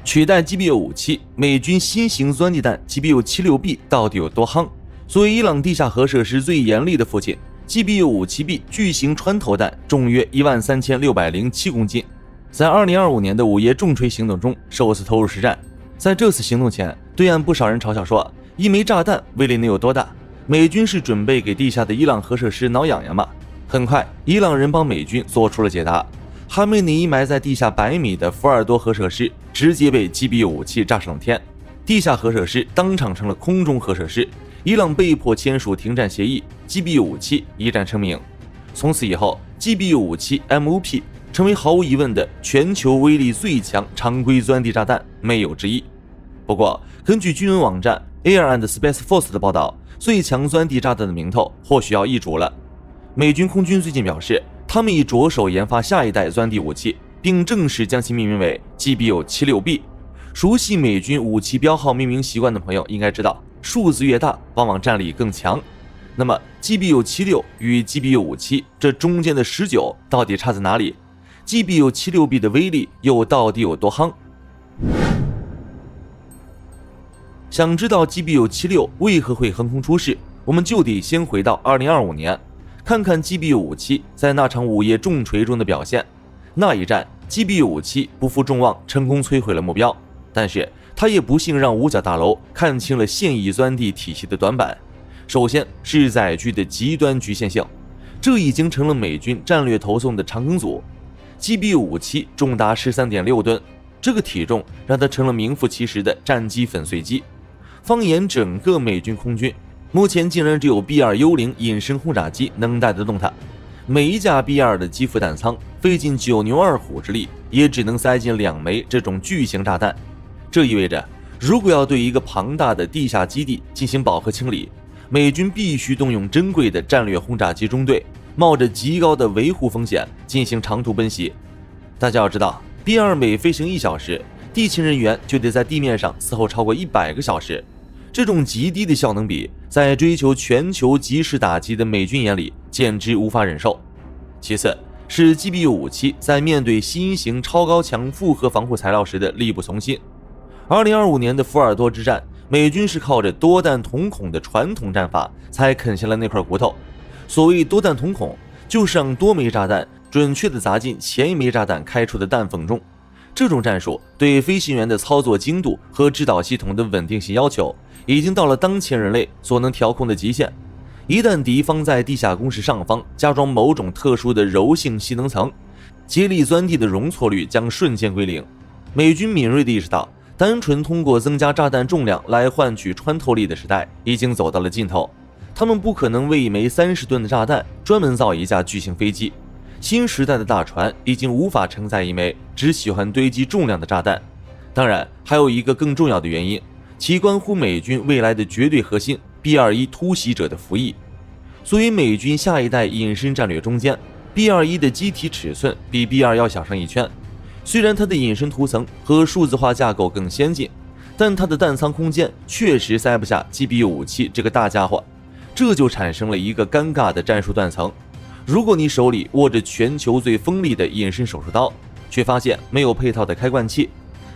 取代 GBU-57，美军新型钻地弹 GBU-76B 到底有多夯？作为伊朗地下核设施最严厉的父亲， GBU-57B 巨型穿头弹重约13607公斤，在2025年的午夜重锤行动中首次投入实战。在这次行动前，对岸不少人嘲笑说，一枚炸弹威力能有多大？美军是准备给地下的伊朗核设施挠痒痒吗？很快，伊朗人帮美军做出了解答。哈梅内伊埋在地下100米的福尔多核设施直接被 GBU-57炸上了天，地下核设施当场成了空中核设施，伊朗被迫签署停战协议， GBU-57一战成名。从此以后， GBU-57 MOP 成为毫无疑问的全球威力最强常规钻地炸弹，没有之一。不过，根据军文网站 Air and Space Force 的报道，最强钻地炸弹的名头或许要易主了。美军空军最近表示，他们已着手研发下一代钻地武器，并正式将其命名为 GBU-76B。 熟悉美军武器标号命名习惯的朋友应该知道，数字越大，往往战力更强。那么 GBU-76与 GBU-57这中间的19到底差在哪里？ GBU-76B 的威力又到底有多夯？想知道 GBU-76为何会横空出世，我们就得先回到2025年，看看 GBU-57在那场午夜重锤中的表现。那一战 GBU-57不负众望，成功摧毁了目标，但是他也不幸让五角大楼看清了现役钻地体系的短板。首先是载具的极端局限性，这已经成了美军战略投送的长庚组。 GBU-57重达13.6吨，这个体重让它成了名副其实的战机粉碎机。放眼整个美军空军，目前竟然只有 B2 幽灵隐身轰炸机能带得动它。每一架 B2 的机腹弹舱费尽9牛2虎之力，也只能塞进2枚这种巨型炸弹。这意味着，如果要对一个庞大的地下基地进行饱和清理，美军必须动用珍贵的战略轰炸机中队，冒着极高的维护风险进行长途奔袭。大家要知道， B2 每飞行1小时，地勤人员就得在地面上伺候超过100个小时。这种极低的效能比，在追求全球及时打击的美军眼里简直无法忍受。其次是 GBU-57在面对新型超高强复合防护材料时的力不从心。2025年的福尔多之战，美军是靠着多弹瞳孔的传统战法才啃下了那块骨头。所谓多弹瞳孔，就是让多枚炸弹准确地砸进前一枚炸弹开出的弹缝中。这种战术对飞行员的操作精度和制导系统的稳定性要求，已经到了当前人类所能调控的极限。一旦敌方在地下工事上方加装某种特殊的柔性吸能层，接力钻地的容错率将瞬间归零。美军敏锐地意识到，单纯通过增加炸弹重量来换取穿透力的时代已经走到了尽头。他们不可能为一枚30吨的炸弹专门造一架巨型飞机。新时代的大船已经无法承载一枚只喜欢堆积重量的炸弹。当然，还有一个更重要的原因，其关乎美军未来的绝对核心 B-21突袭者的服役。作为美军下一代隐身战略中坚， B-21的机体尺寸比 B-2要小上一圈。虽然它的隐身涂层和数字化架构更先进，但它的弹舱空间确实塞不下 GBU-57这个大家伙，这就产生了一个尴尬的战术断层。如果你手里握着全球最锋利的隐身手术刀，却发现没有配套的开罐器，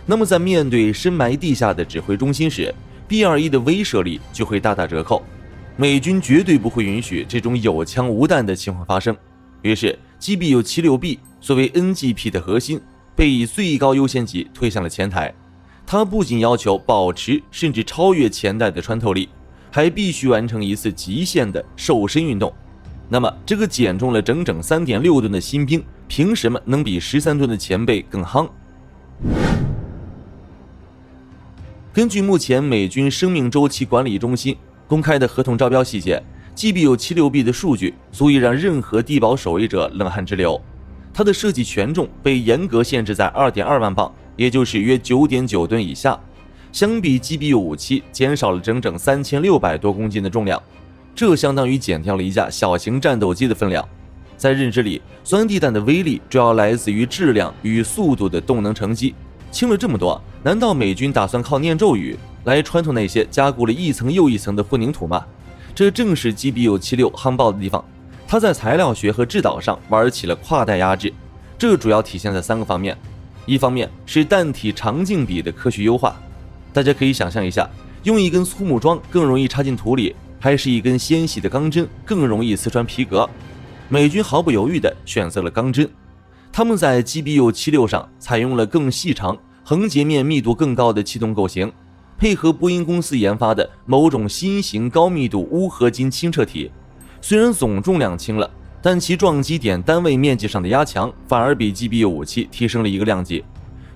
那么在面对深埋地下的指挥中心时， B-21的威慑力就会大打折扣。美军绝对不会允许这种有枪无弹的情况发生。于是 GBU-76B 作为 NGP 的核心，被以最高优先级推向了前台。它不仅要求保持甚至超越前代的穿透力，还必须完成一次极限的瘦身运动。那么这个减重了整整 3.6 吨的新兵，凭什么能比13吨的前辈更夯？根据目前美军生命周期管理中心公开的合同招标细节， GBU-76B 的数据足以让任何地保守卫者冷汗直流。它的设计权重被严格限制在 2.2 万磅，也就是约 9.9 吨以下，相比 GBU-57减少了整整3600多公斤的重量，这相当于减掉了一架小型战斗机的分量。在认知里，钻地弹的威力主要来自于质量与速度的动能乘积。轻了这么多，难道美军打算靠念咒语来穿透那些加固了一层又一层的混凝土吗？这正是 GBU-76夯爆的地方，它在材料学和制导上玩起了跨代压制。这主要体现在3个方面：一方面是弹体长径比的科学优化。大家可以想象一下，用一根粗木桩更容易插进土里，还是一根纤细的钢针更容易刺穿皮革？美军毫不犹豫地选择了钢针。他们在 GBU-76 上采用了更细长、横截面密度更高的气动构型，配合波音公司研发的某种新型高密度钨合金轻车体。虽然总重量轻了，但其撞击点单位面积上的压强反而比 GBU-57提升了一个量级。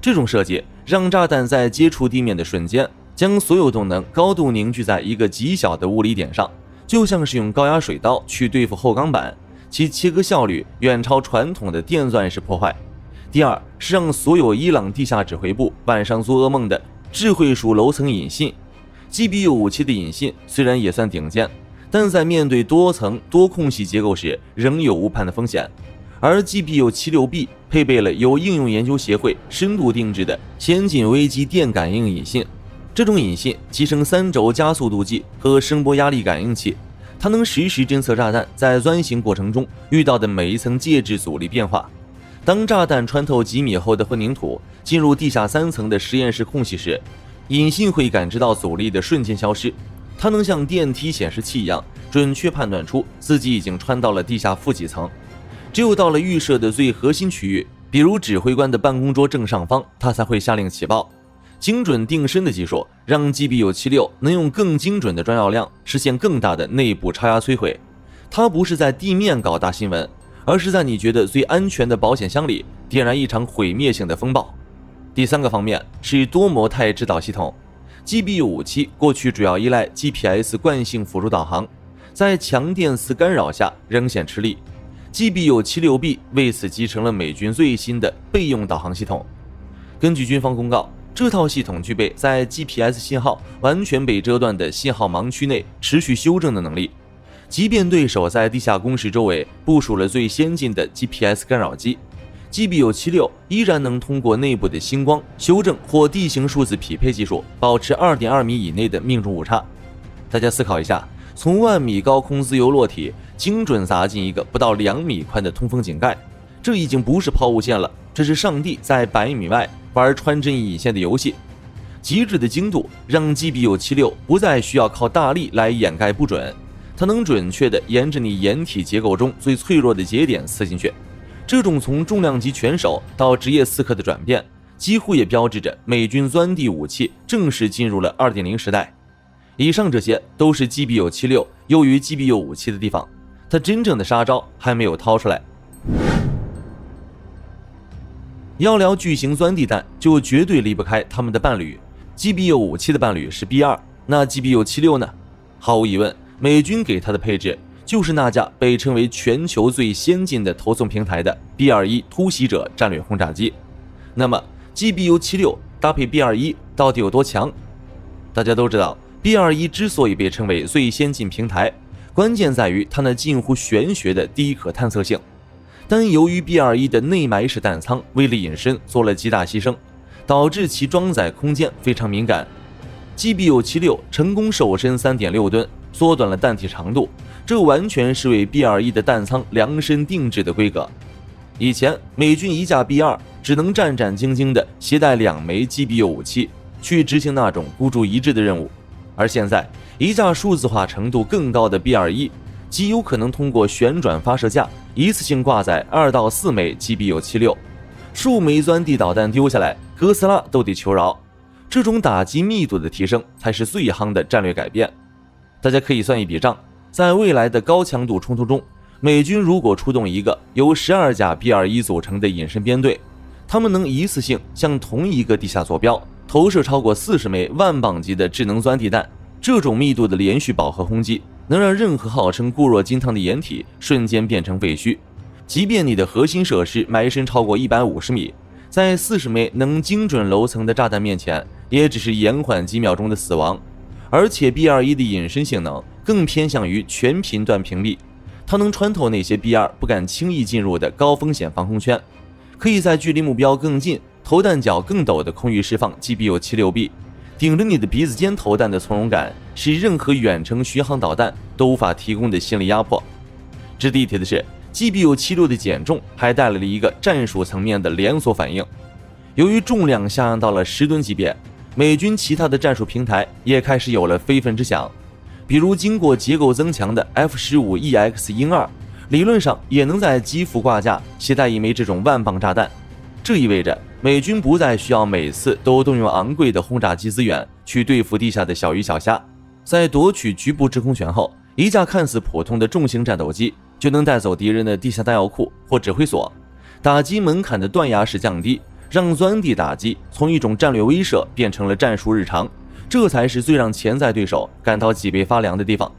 这种设计让炸弹在接触地面的瞬间，将所有动能高度凝聚在一个极小的物理点上，就像是用高压水刀去对付厚钢板，其切割效率远超传统的电钻式破坏。第二是让所有伊朗地下指挥部晚上做噩梦的智慧鼠楼层引信。 GBU-57的引信虽然也算顶尖，但在面对多层多空隙结构时仍有误判的风险。而 GBU-76B 配备了由应用研究协会深度定制的先进危机电感应引信，这种引信集成3轴加速度计和声波压力感应器，它能实时侦测炸弹在钻行过程中遇到的每一层介质阻力变化。当炸弹穿透几米厚的混凝土，进入地下3层的实验室空隙时，引信会感知到阻力的瞬间消失，它能像电梯显示器一样准确判断出自己已经穿到了地下负几层。只有到了预设的最核心区域，比如指挥官的办公桌正上方，它才会下令起爆。精准定身的技术让 GBU-76能用更精准的装药量实现更大的内部超压摧毁。它不是在地面搞大新闻，而是在你觉得最安全的保险箱里点燃一场毁灭性的风暴。第3个方面是多模态制导系统。 GBU-57过去主要依赖 GPS 惯性辅助导航，在强电磁干扰下仍显吃力。GBU-76B 为此集成了美军最新的备用导航系统。根据军方公告，这套系统具备在 GPS 信号完全被遮断的信号盲区内持续修正的能力。即便对手在地下工事周围部署了最先进的 GPS 干扰机， GBU-76依然能通过内部的星光修正或地形数字匹配技术，保持 2.2 米以内的命中误差。大家思考一下，从1万米高空自由落体，精准砸进一个不到2米宽的通风井盖，这已经不是抛物线了，这是上帝在100米外玩穿针引线的游戏。极致的精度让 GBU-76不再需要靠大力来掩盖不准，它能准确地沿着你掩体结构中最脆弱的节点刺进去。这种从重量级拳手到职业刺客的转变，几乎也标志着美军钻地武器正式进入了 2.0 时代。以上这些都是 GBU-76优于 GBU-57的地方，它真正的杀招还没有掏出来。要聊巨型钻地弹，就绝对离不开他们的伴侣。GBU-57的伴侣是 B2， 那 GBU-76呢？毫无疑问，美军给它的配置就是那架被称为全球最先进的投送平台的 B-21突袭者战略轰炸机。那么 GBU-76搭配 B-21到底有多强？大家都知道， B-21之所以被称为最先进平台，关键在于它那近乎玄学的低可探测性。但由于 B-21的内埋式弹仓为了隐身做了极大牺牲，导致其装载空间非常敏感。GBU-76成功瘦身 3.6 吨，缩短了弹体长度，这完全是为 B-21的弹仓量身定制的规格。以前美军一架 B-2只能战战兢兢地携带2枚 GBU-57去执行那种孤注一掷的任务，而现在一架数字化程度更高的 B-21极有可能通过旋转发射架一次性挂载2到4枚 GBU-76，数枚钻地导弹丢下来，哥斯拉都得求饶。这种打击密度的提升才是最夯的战略改变。大家可以算一笔账，在未来的高强度冲突中，美军如果出动一个由12架 B-21组成的隐身编队，他们能一次性向同一个地下坐标投射超过40枚万磅级的智能钻地弹，这种密度的连续饱和轰击能让任何号称固若金汤的掩体瞬间变成废墟。即便你的核心设施埋深超过150米，在40枚能精准楼层的炸弹面前，也只是延缓几秒钟的死亡。而且 B-21的隐身性能更偏向于全频段屏蔽，它能穿透那些 B-2不敢轻易进入的高风险防空圈，可以在距离目标更近、投弹角更陡的空域释放 GBU-76B， 顶着你的鼻子尖投弹的从容感，是任何远程巡航导弹都无法提供的心理压迫。值得一提的是， GBU-76的减重还带来了一个战术层面的连锁反应。由于重量下降到了10吨级别，美军其他的战术平台也开始有了非分之想，比如经过结构增强的 F-15EX 鹰2，理论上也能在机腹挂架携带一枚这种万磅炸弹。这意味着美军不再需要每次都动用昂贵的轰炸机资源去对付地下的小鱼小虾，在夺取局部制空权后，一架看似普通的重型战斗机就能带走敌人的地下弹药库或指挥所，打击门槛的断崖式降低，让钻地打击从一种战略威慑变成了战术日常，这才是最让潜在对手感到脊背发凉的地方。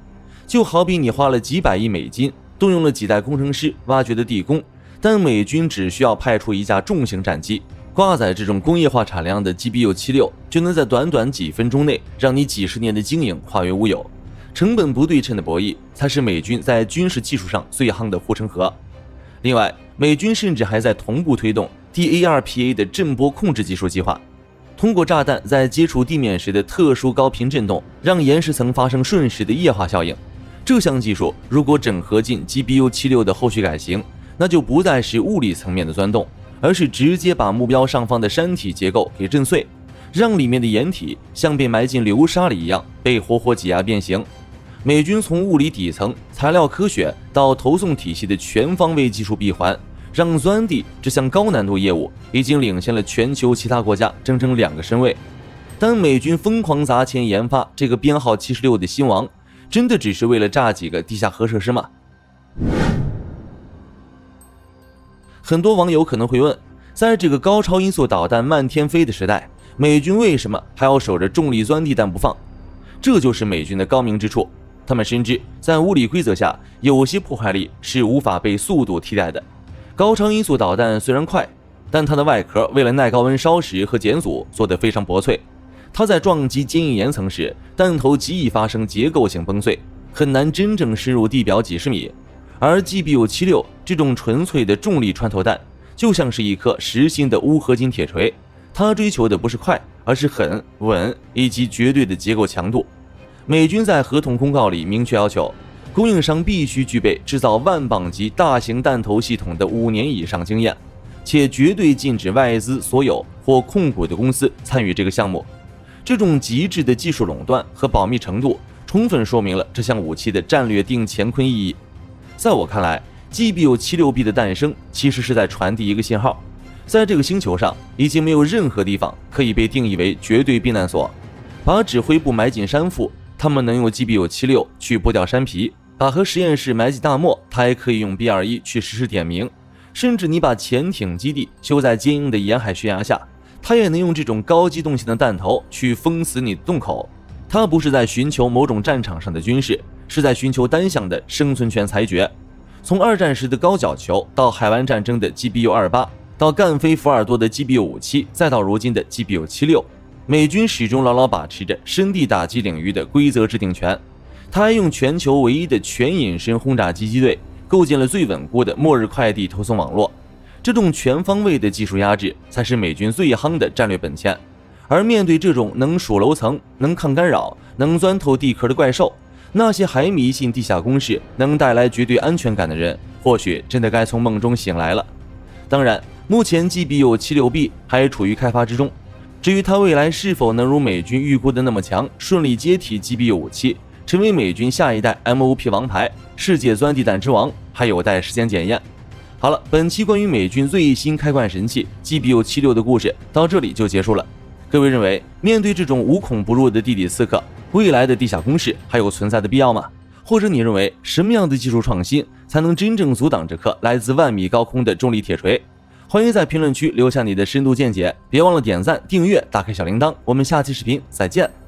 就好比你花了几百亿美金，动用了几代工程师挖掘的地宫，但美军只需要派出一架重型战机，挂载这种工业化产量的 GBU-76，就能在短短几分钟内让你几十年的经营化为乌有。成本不对称的博弈才是美军在军事技术上最夯的护城河。另外，美军甚至还在同步推动 DARPA 的震波控制技术计划，通过炸弹在接触地面时的特殊高频振动，让岩石层发生瞬时的液化效应。这项技术如果整合进 GBU-76 的后续改型，那就不再是物理层面的钻洞，而是直接把目标上方的山体结构给震碎，让里面的掩体像被埋进流沙里一样被活活挤压变形。美军从物理底层、材料科学到投送体系的全方位技术闭环，让钻地这项高难度业务已经领先了全球其他国家整整2个身位。但美军疯狂砸钱研发这个编号76的新王，真的只是为了炸几个地下核设施吗？很多网友可能会问，在这个高超音速导弹漫天飞的时代，美军为什么还要守着重力钻地弹不放？这就是美军的高明之处。他们深知，在物理规则下，有些破坏力是无法被速度替代的。高超音速导弹虽然快，但它的外壳为了耐高温烧蚀和减阻做得非常薄脆。它在撞击坚硬岩层时，弹头极易发生结构性崩碎，很难真正深入地表几十米。而 GBU-76 这种纯粹的重力穿透弹，就像是一颗实心的钨合金铁锤，它追求的不是快，而是狠、稳以及绝对的结构强度。美军在合同公告里明确要求，供应商必须具备制造万磅级大型弹头系统的5年以上经验，且绝对禁止外资所有或控股的公司参与这个项目。这种极致的技术垄断和保密程度，充分说明了这项武器的战略定乾坤意义。在我看来， GBU-76B 的诞生其实是在传递一个信号，在这个星球上已经没有任何地方可以被定义为绝对避难所。把指挥部埋进山腹，他们能用 GBU-76去剥掉山皮；把核实验室埋进大漠，它还可以用 B-21去实施点名。甚至你把潜艇基地修在坚硬的沿海悬崖下，它也能用这种高机动性的弹头去封死你的洞口。它不是在寻求某种战场上的军事，是在寻求单向的生存权裁决。从二战时的高脚球，到海湾战争的 GBU-28，到干飞福尔多的 GBU-57，再到如今的 GBU-76，美军始终牢牢把持着深地打击领域的规则制定权。他还用全球唯一的全隐身轰炸机机队，构建了最稳固的末日快递投送网络。这种全方位的技术压制，才是美军最夯的战略本钱。而面对这种能数楼层、能抗干扰、能钻透地壳的怪兽，那些还迷信地下工事能带来绝对安全感的人，或许真的该从梦中醒来了。当然，目前 GBU-76B 还处于开发之中。至于它未来是否能如美军预估的那么强，顺利接替 GBU-57，成为美军下一代 MOP 王牌、世界钻地弹之王，还有待时间检验。好了，本期关于美军最新开罐神器 GBU-76的故事到这里就结束了。各位认为，面对这种无孔不入的地底刺客，未来的地下工事还有存在的必要吗？或者你认为什么样的技术创新才能真正阻挡这颗来自万米高空的重力铁锤？欢迎在评论区留下你的深度见解，别忘了点赞、订阅、打开小铃铛。我们下期视频再见。